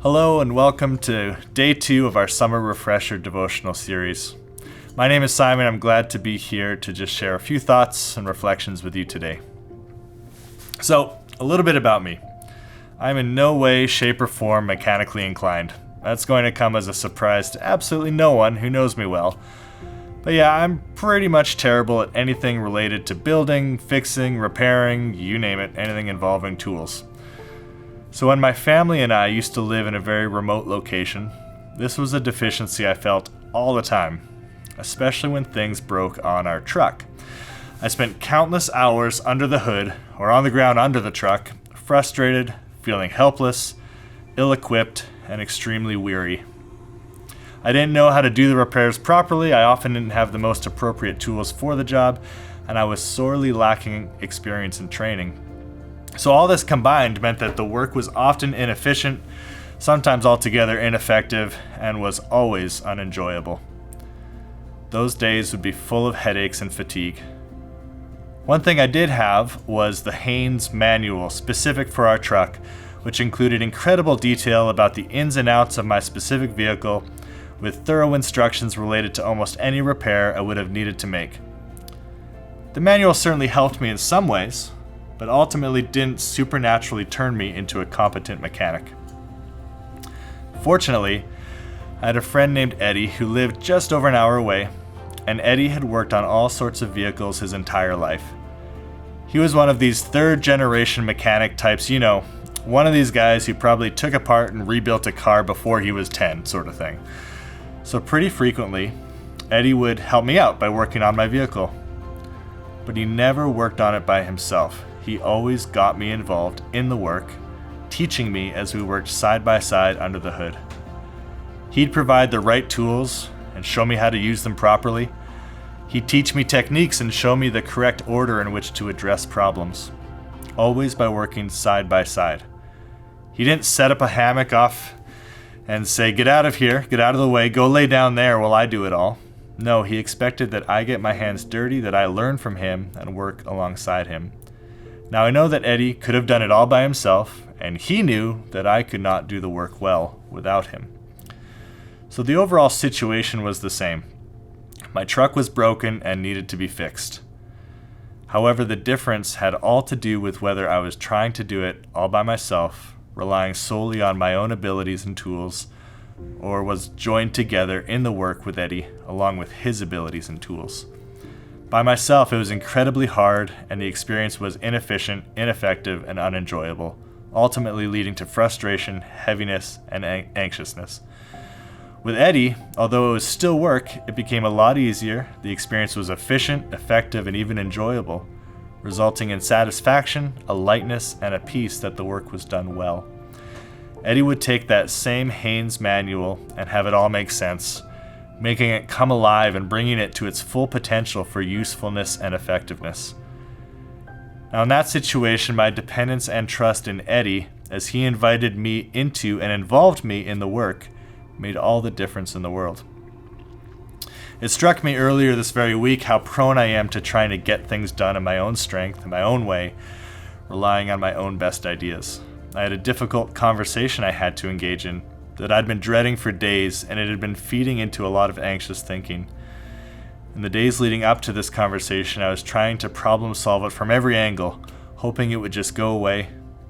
Hello and welcome to day 2 of our Summer Refresher Devotional series. My name is Simon. I'm glad to be here to just share a few thoughts and reflections with you today. So, a little bit about me. I'm in no way, shape, or form mechanically inclined. That's going to come as a surprise to absolutely no one who knows me well. But yeah, I'm pretty much terrible at anything related to building, fixing, repairing, you name it, anything involving tools. So when my family and I used to live in a very remote location, this was a deficiency I felt all the time, especially when things broke on our truck. I spent countless hours under the hood or on the ground under the truck, frustrated, feeling helpless, ill-equipped, and extremely weary. I didn't know how to do the repairs properly, I often didn't have the most appropriate tools for the job, and I was sorely lacking experience and training. So all this combined meant that the work was often inefficient, sometimes altogether ineffective, and was always unenjoyable. Those days would be full of headaches and fatigue. One thing I did have was the Haynes manual specific for our truck, which included incredible detail about the ins and outs of my specific vehicle, with thorough instructions related to almost any repair I would have needed to make. The manual certainly helped me in some ways, but ultimately didn't supernaturally turn me into a competent mechanic. Fortunately, I had a friend named Eddie who lived just over an hour away, and Eddie had worked on all sorts of vehicles his entire life. He was one of these third-generation mechanic types, one of these guys who probably took apart and rebuilt a car before he was 10, sort of thing. So pretty frequently, Eddie would help me out by working on my vehicle. But he never worked on it by himself. He always got me involved in the work, teaching me as we worked side by side under the hood. He'd provide the right tools and show me how to use them properly. He'd teach me techniques and show me the correct order in which to address problems, always by working side by side. He didn't set up a hammock off and say, "Get out of here, get out of the way, go lay down there while I do it all." No, he expected that I get my hands dirty, that I learn from him and work alongside him. Now I know that Eddie could have done it all by himself, and he knew that I could not do the work well without him. So the overall situation was the same. My truck was broken and needed to be fixed. However, the difference had all to do with whether I was trying to do it all by myself, relying solely on my own abilities and tools, or was joined together in the work with Eddie along with his abilities and tools. By myself, it was incredibly hard, and the experience was inefficient, ineffective, and unenjoyable, ultimately leading to frustration, heaviness, and anxiousness. With Eddie, although it was still work, it became a lot easier. The experience was efficient, effective, and even enjoyable, resulting in satisfaction, a lightness, and a peace that the work was done well. Eddie would take that same Haynes manual and have it all make sense, making it come alive and bringing it to its full potential for usefulness and effectiveness. Now in that situation, my dependence and trust in Eddie, as he invited me into and involved me in the work, made all the difference in the world. It struck me earlier this very week how prone I am to trying to get things done in my own strength, in my own way, relying on my own best ideas. I had a difficult conversation I had to engage in that I'd been dreading for days, and it had been feeding into a lot of anxious thinking. In the days leading up to this conversation, I was trying to problem solve it from every angle, hoping it would just go away,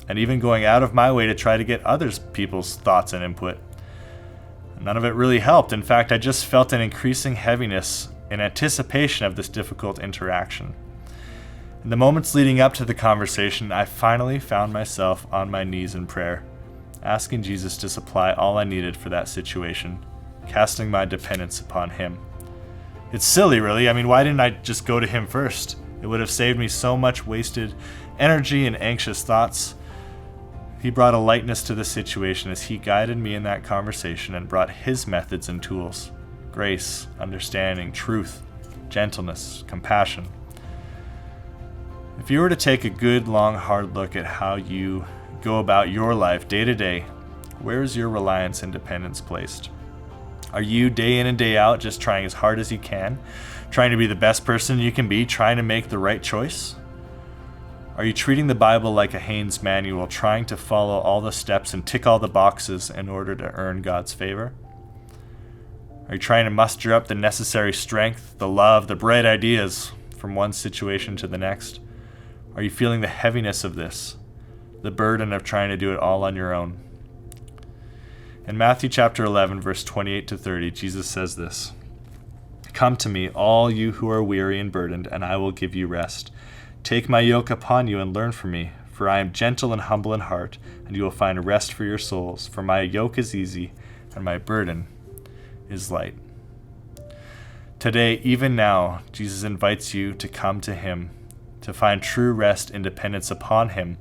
and even going out of my way to try to get other people's thoughts and input. None of it really helped. In fact, I just felt an increasing heaviness in anticipation of this difficult interaction. In the moments leading up to the conversation, I finally found myself on my knees in prayer, asking Jesus to supply all I needed for that situation, casting my dependence upon him. It's silly, really. Why didn't I just go to him first? It would have saved me so much wasted energy and anxious thoughts. He brought a lightness to the situation as he guided me in that conversation and brought his methods and tools: grace, understanding, truth, gentleness, compassion. If you were to take a good, long, hard look at how you go about your life day to day, where is your reliance and dependence placed? Are you day in and day out just trying as hard as you can, trying to be the best person you can be, trying to make the right choice? Are you treating the Bible like a Haynes manual, trying to follow all the steps and tick all the boxes in order to earn God's favor? Are you trying to muster up the necessary strength, the love, the bright ideas from one situation to the next? Are you feeling the heaviness of this, the burden of trying to do it all on your own? In Matthew chapter 11, verse 28 to 30, Jesus says this, "Come to me, all you who are weary and burdened, and I will give you rest. Take my yoke upon you and learn from me, for I am gentle and humble in heart, and you will find rest for your souls. For my yoke is easy, and my burden is light." Today, even now, Jesus invites you to come to him, to find true rest and dependence upon him.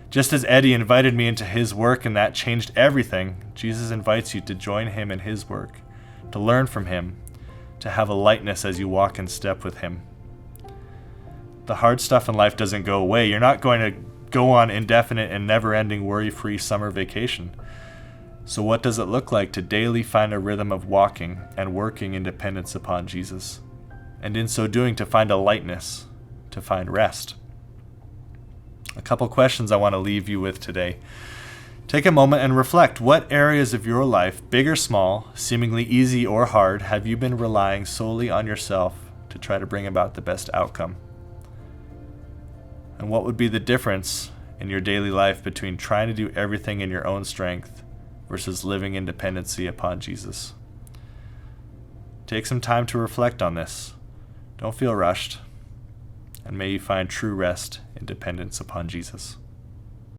Just as Eddie invited me into his work and that changed everything, Jesus invites you to join him in his work, to learn from him, to have a lightness as you walk in step with him. The hard stuff in life doesn't go away. You're not going to go on indefinite and never-ending worry-free summer vacation. So what does it look like to daily find a rhythm of walking and working in dependence upon Jesus? And in so doing, to find a lightness, to find rest. A couple questions I want to leave you with today. Take a moment and reflect. What areas of your life, big or small, seemingly easy or hard, have you been relying solely on yourself to try to bring about the best outcome? And what would be the difference in your daily life between trying to do everything in your own strength versus living in dependency upon Jesus? Take some time to reflect on this. Don't feel rushed. And may you find true rest in dependence upon Jesus.